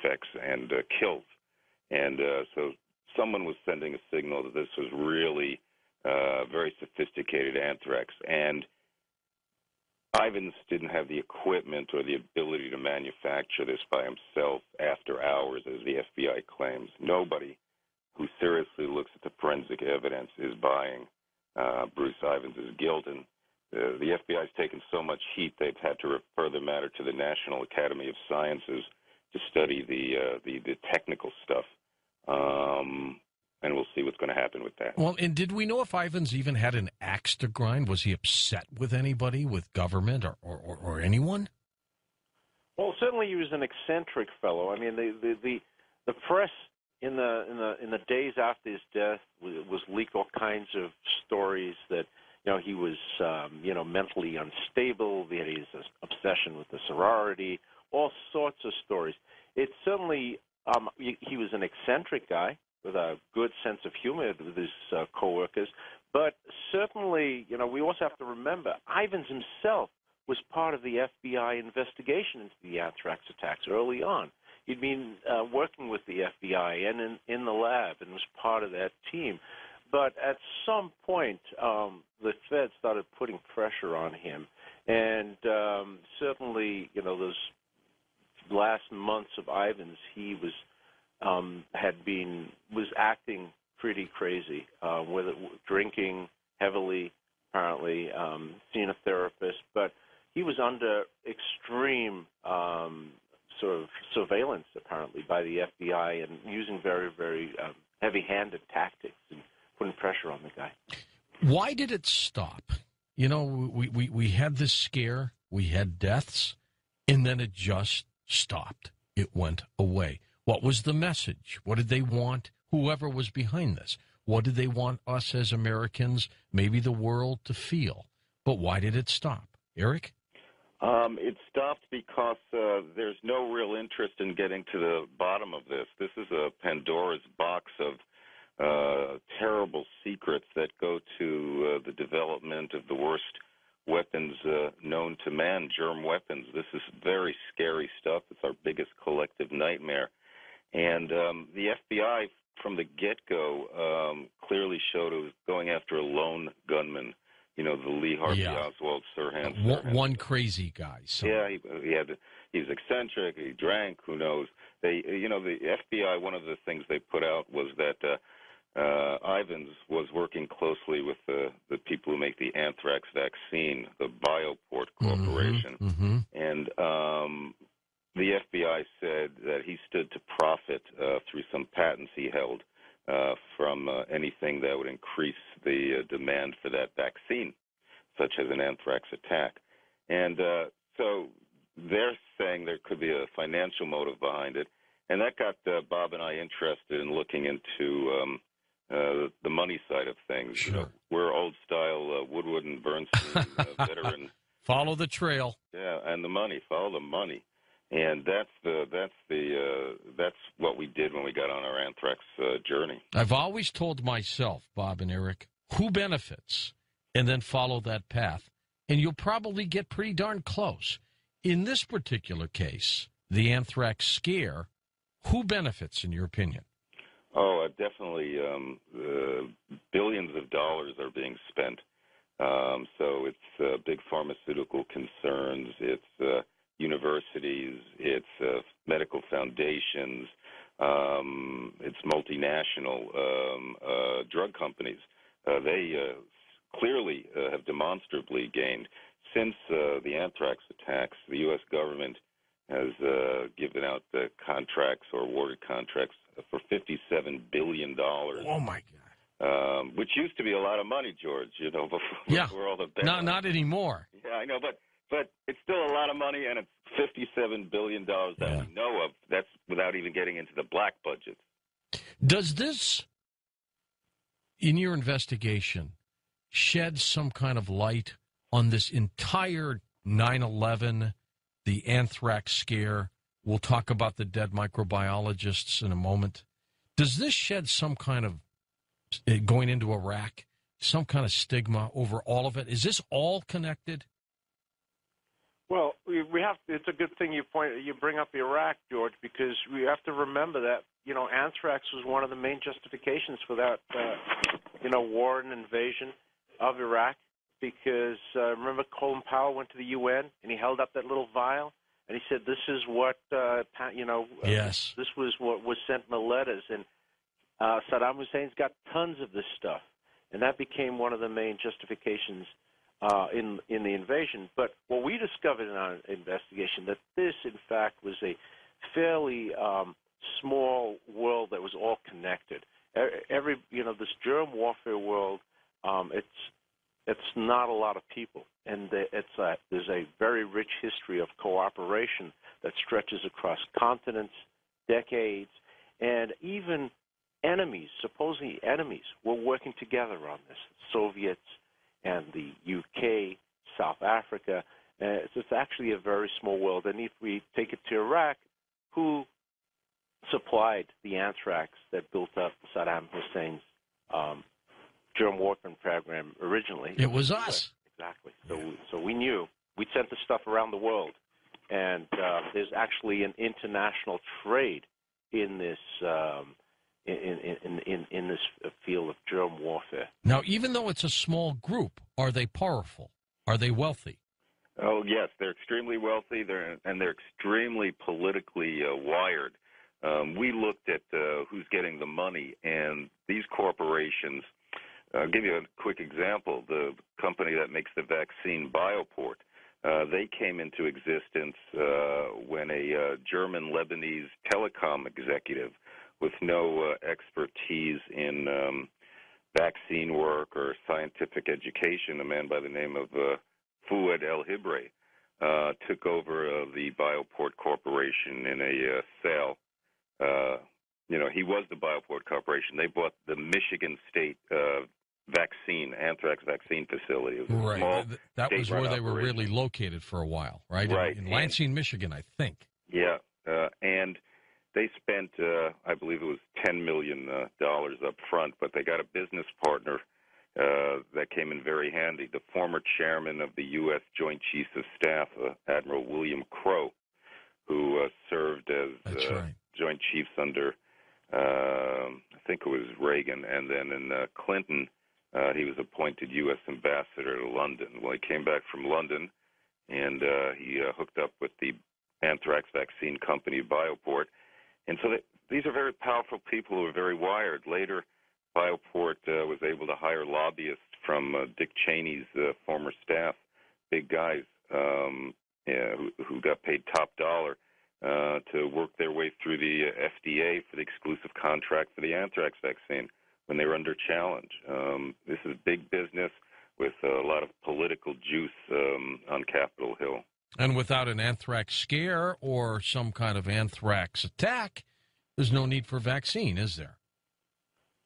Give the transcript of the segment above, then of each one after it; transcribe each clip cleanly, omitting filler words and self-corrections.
effects and kills. And so someone was sending a signal that this was really very sophisticated anthrax. And Ivans didn't have the equipment or the ability to manufacture this by himself after hours, as the FBI claims. Nobody who seriously looks at the forensic evidence is buying Bruce Ivans' guilt. And the FBI has taken so much heat, they've had to refer the matter to the National Academy of Sciences to study the technical stuff. And we'll see what's going to happen with that. Well, and did we know if Ivans even had an axe to grind? Was he upset with anybody, with government, or anyone? Well, certainly he was an eccentric fellow. I mean, the press in the days after his death was leak all kinds of stories that he was mentally unstable. He had his obsession with the sorority, all sorts of stories. It certainly he was an eccentric guy with a good sense of humor with his coworkers. But certainly, we also have to remember, Ivans himself was part of the FBI investigation into the anthrax attacks early on. He'd been working with the FBI and in the lab and was part of that team. But at some point, the Fed started putting pressure on him. And certainly, those last months of Ivans, he was was acting pretty crazy, with drinking heavily, apparently, seeing a therapist, but he was under extreme sort of surveillance, apparently, by the FBI and using very, very heavy-handed tactics and putting pressure on the guy. Why did it stop? We had this scare, we had deaths, and then it just stopped. It went away. What was the message? What did they want, whoever was behind this? What did they want us as Americans, maybe the world, to feel? But why did it stop? Eric? It stopped because there's no real interest in getting to the bottom of this. This is a Pandora's box of terrible secrets that go to the development of the worst weapons known to man, germ weapons. This is very scary stuff. It's our biggest collective nightmare. And the FBI, from the get-go, clearly showed it was going after a lone gunman, the Lee Harvey Oswald Sirhan. One crazy guy. So. Yeah, he was eccentric, he drank, who knows. The FBI, one of the things they put out was that Ivans was working closely with the people who make the anthrax vaccine, the Bioport Corporation. Mm-hmm. And the FBI said that he stood to profit through some patents he held from anything that would increase the demand for that vaccine, such as an anthrax attack. And so they're saying there could be a financial motive behind it. And that got Bob and I interested in looking into the money side of things. Sure. We're old-style Woodward and Bernstein veteran. Follow the trail. Yeah, and the money. Follow the money. And that's what we did when we got on our anthrax journey. I've always told myself, Bob and Eric, who benefits, and then follow that path, and you'll probably get pretty darn close. In this particular case, the anthrax scare, who benefits, in your opinion? Oh, definitely. Billions of dollars are being spent. So it's big pharmaceutical concerns. It's universities, it's medical foundations, it's multinational drug companies. They clearly have demonstrably gained. Since the anthrax attacks, the U.S. government has given out contracts or awarded contracts for $57 billion. Oh, my God. Which used to be a lot of money, George, before all the bad. Not anymore. Yeah, I know, but it's still a lot of money, and it's $57 billion that we know of. That's without even getting into the black budget. Does this, in your investigation, shed some kind of light on this entire 9/11, the anthrax scare? We'll talk about the dead microbiologists in a moment. Does this shed some kind of, going into Iraq, some kind of stigma over all of it? Is this all connected? Well, we have. It's a good thing you bring up Iraq, George, because we have to remember that anthrax was one of the main justifications for that war and invasion of Iraq. Because remember, Colin Powell went to the UN and he held up that little vial and he said, "This is what yes, this was what was sent in the letters." And Saddam Hussein's got tons of this stuff, and that became one of the main justifications in the invasion. But what we discovered in our investigation, that this, in fact, was a fairly small world that was all connected. This germ warfare world, it's not a lot of people, and there's a very rich history of cooperation that stretches across continents, decades, and even enemies, supposedly enemies, were working together on this. Soviets and the UK, South Africa. It's actually a very small world. And if we take it to Iraq, who supplied the anthrax that built up Saddam Hussein's germ warfare program originally? It was us. Exactly. So we knew. We sent the stuff around the world. And there's actually an international trade in this in this field of germ warfare. Now, even though it's a small group, are they powerful? Are they wealthy? Oh, yes, they're extremely wealthy, and they're extremely politically wired. We looked at who's getting the money, and these corporations, I'll give you a quick example. The company that makes the vaccine, Bioport, they came into existence when a German-Lebanese telecom executive with no expertise in vaccine work or scientific education, a man by the name of Fouad El-Hibre, took over the Bioport Corporation in a sale. He was the Bioport Corporation. They bought the Michigan State anthrax vaccine facility. It was a small that was where they operation. were really located for a while, right? Right. In Lansing, Michigan, I think. Yeah, and they spent, I believe it was $10 million up front, but they got a business partner that came in very handy, the former chairman of the U.S. Joint Chiefs of Staff, Admiral William Crowe, who served as Joint Chiefs under, I think it was Reagan, and then in Clinton, he was appointed U.S. ambassador to London. Well, he came back from London, and he hooked up with the anthrax vaccine company, Bioport. And so these are very powerful people who are very wired. Later, Bioport was able to hire lobbyists from Dick Cheney's former staff, big guys who got paid top dollar to work their way through the FDA for the exclusive contract for the anthrax vaccine when they were under challenge. This is big business with a lot of political juice on Capitol Hill. And without an anthrax scare or some kind of anthrax attack, there's no need for vaccine, is there?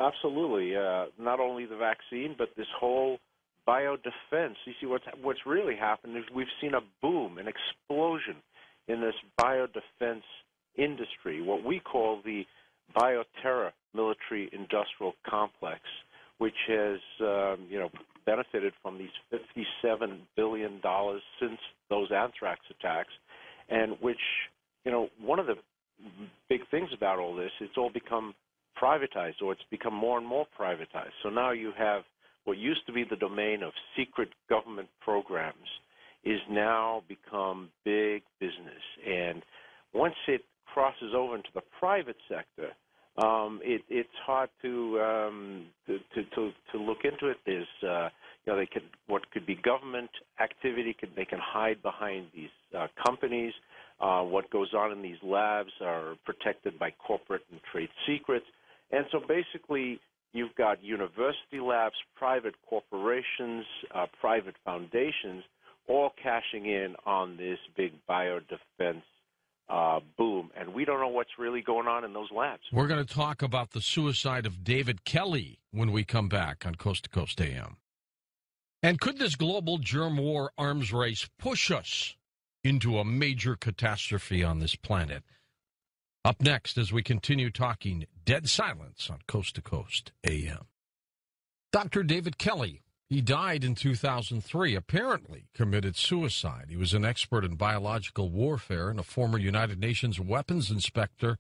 Absolutely. Not only the vaccine, but this whole biodefense. You see, what's really happened is we've seen a boom, an explosion in this biodefense industry, what we call the bioterror military-industrial complex, which has benefited from these $57 billion since those anthrax attacks, and which, one of the big things about all this, it's all become privatized, or it's become more and more privatized. So now you have what used to be the domain of secret government programs is now become big business. And once it crosses over into the private sector, it's hard to look into it. There's what could be government activity. They can hide behind these companies. What goes on in these labs are protected by corporate and trade secrets. And so basically, you've got university labs, private corporations, private foundations, all cashing in on this big biodefense boom. And we don't know what's really going on in those labs. We're going to talk about the suicide of David Kelly when we come back on Coast to Coast AM. And could this global germ war arms race push us into a major catastrophe on this planet? Up next, as we continue talking Dead Silence on Coast to Coast AM. Dr. David Kelly He died in 2003, apparently committed suicide. He was an expert in biological warfare and a former United Nations weapons inspector